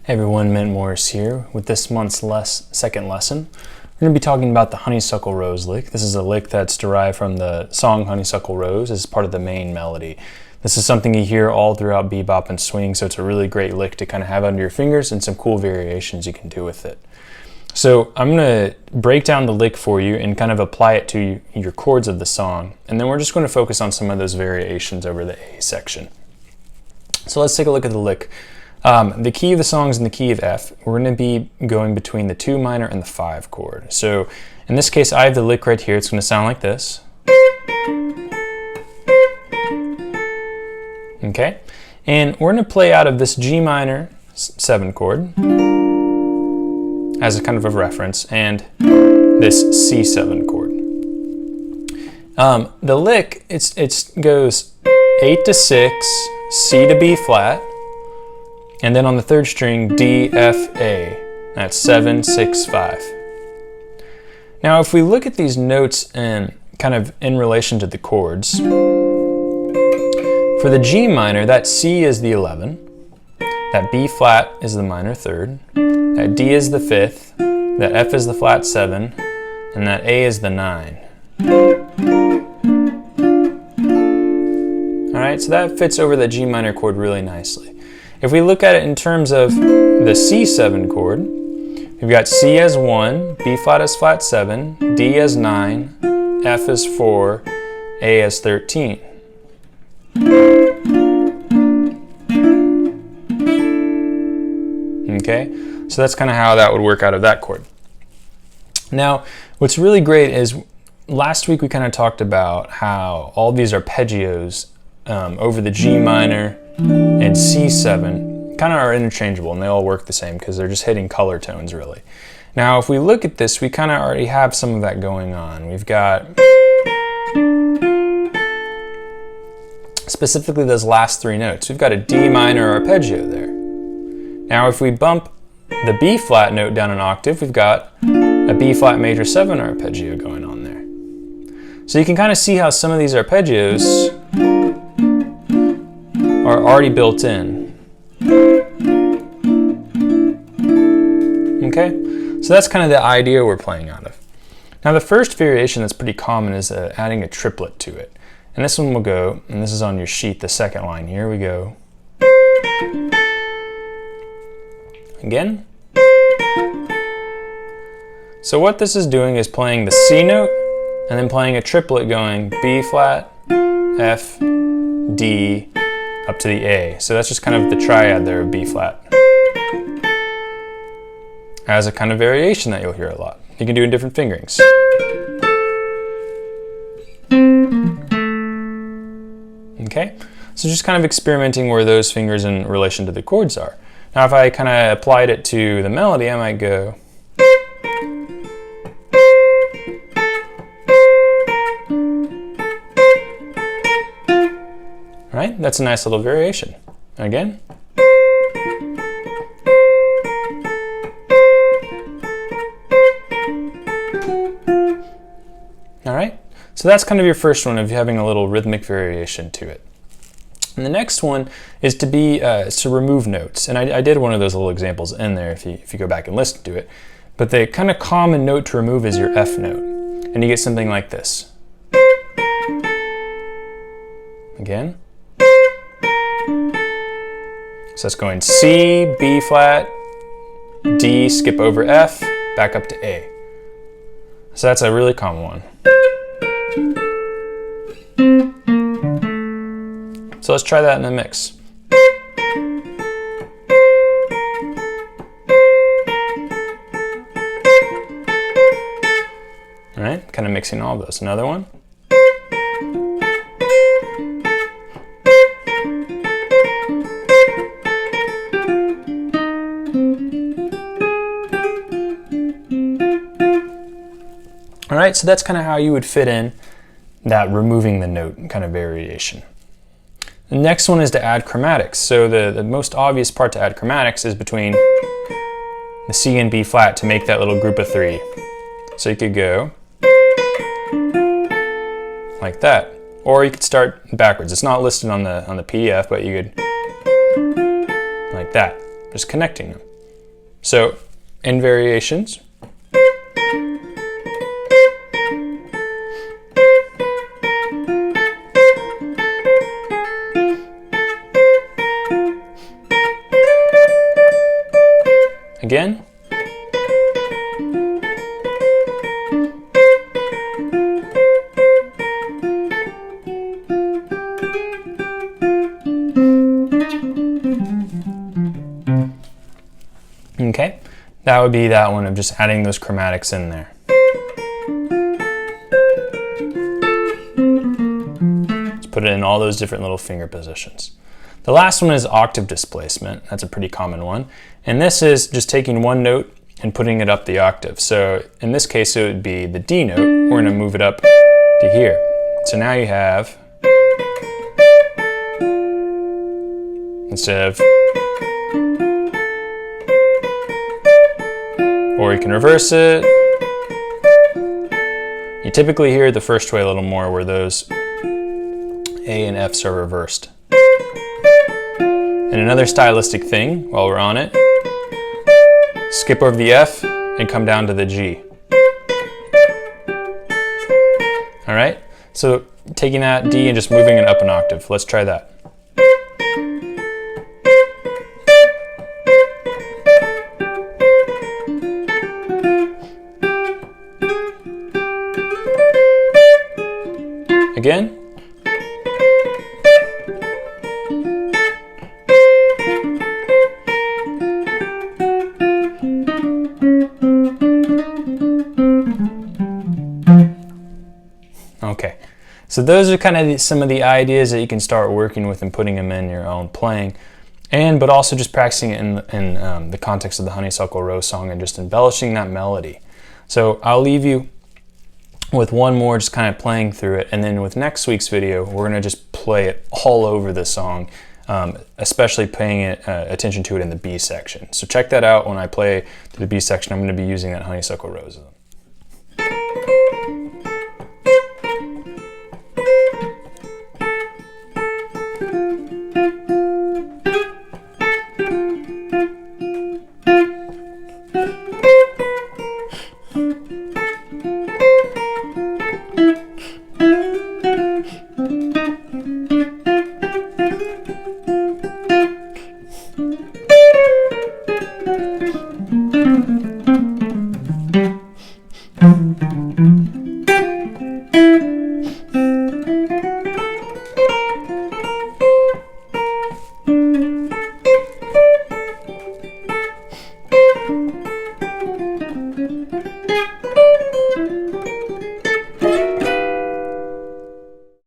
Hey everyone, Mint Morris here with this month's second lesson. We're going to be talking about the Honeysuckle Rose lick. This is a lick that's derived from the song Honeysuckle Rose as part of the main melody. This is something you hear all throughout bebop and swing, so it's a really great lick to kind of have under your fingers and some cool variations you can do with it. So I'm going to break down the lick for you and kind of apply it to your chords of the song, and then we're just going to focus on some of those variations over the A section. So let's take a look at the lick. The key of the song is in the key of F. We're going to be going between the 2 minor and the 5 chord. So in this case, I have the lick right here. It's going to sound like this. Okay, and we're going to play out of this G minor 7 chord as a kind of a reference, and this C7 chord. The lick, it goes 8 to 6, C to B flat, and then on the 3rd string, D, F, A. That's 7, 6, 5. Now if we look at these notes and kind of in relation to the chords, for the G minor, that C is the 11, that B flat is the minor 3rd, that D is the 5th, that F is the flat 7, and that A is the 9. Alright, so that fits over the G minor chord really nicely. If we look at it in terms of the C7 chord, we've got C as 1, B flat as flat 7, D as 9, F as 4, A as 13. Okay, so that's kind of how that would work out of that chord. Now, what's really great is last week we kind of talked about how all these arpeggios over the G minor and C7 kind of are interchangeable and they all work the same because they're just hitting color tones really. Now if we look at this, we kind of already have some of that going on. We've got specifically those last 3 notes. We've got a D minor arpeggio there. Now if we bump the B flat note down an octave, we've got a B flat major 7 arpeggio going on there. So you can kind of see how some of these arpeggios are already built in. Okay, so that's kind of the idea we're playing out of. Now the first variation that's pretty common is adding a triplet to it. And this one will go, and this is on your sheet, the second line here, we go. Again. So what this is doing is playing the C note, and then playing a triplet going B flat, F, D, up to the A. So that's just kind of the triad there of B flat. As a kind of variation that you'll hear a lot. You can do in different fingerings. Okay, so just kind of experimenting where those fingers in relation to the chords are. Now if I kind of applied it to the melody, I might go. Right? That's a nice little variation. Again. All right, so that's kind of your first one of having a little rhythmic variation to it. And the next one is to remove notes. And I did one of those little examples in there if you go back and listen to it. But the kind of common note to remove is your F note. And you get something like this. Again. So that's going C, B flat, D, skip over F, back up to A. So that's a really common one. So let's try that in the mix. All right, kind of mixing all of those. Another one. All right, so that's kind of how you would fit in that removing the note kind of variation. The next one is to add chromatics. So the most obvious part to add chromatics is between the C and B flat to make that little group of 3. So you could go like that, or you could start backwards. It's not listed on the PDF, but you could like that, just connecting them. So in variations, again, okay, that would be that one of just adding those chromatics in there. Let's put it in all those different little finger positions. The last one is octave displacement. That's a pretty common one. And this is just taking one note and putting it up the octave. So in this case, it would be the D note. We're going to move it up to here. So now you have, instead of, or you can reverse it. You typically hear the first way a little more where those A and Fs are reversed. And another stylistic thing while we're on it, skip over the F and come down to the G. All right, so taking that D and just moving it up an octave. Let's try that. Again. Okay, so those are kind of some of the ideas that you can start working with and putting them in your own playing, but also just practicing it in the context of the Honeysuckle Rose song and just embellishing that melody. So I'll leave you with one more, just kind of playing through it, and then with next week's video, we're going to just play it all over the song, especially paying attention to it in the B section. So check that out when I play the B section. I'm going to be using that Honeysuckle Rose.